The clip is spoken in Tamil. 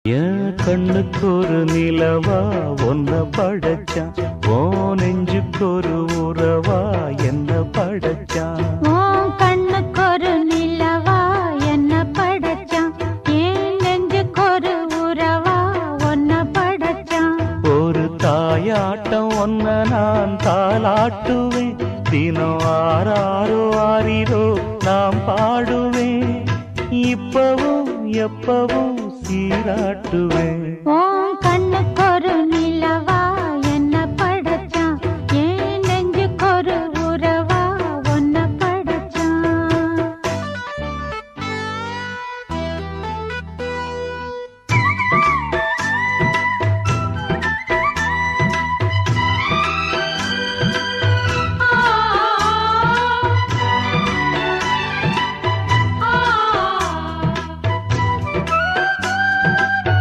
என் கண்ணுக்கு ஒரு நிலவா ஒன்ன படைச்சான், ஓ நெஞ்சுக்கு ஒரு உறவா என்ன படைச்சான். உன் கண்ணுக்கு ஒரு நிலவா என்ன படைச்சான், என் நெஞ்சுக்கு ஒரு உறவா ஒன்ன படைச்சான். ஒரு தாயாட்டம் ஒன்ன நான் தாலாட்டுவேன், தினம் ஆறாரோ ஆறிரோ நாம் பாடுவேன், இப்பவும் எப்பவும் சீராட்டுவேன்.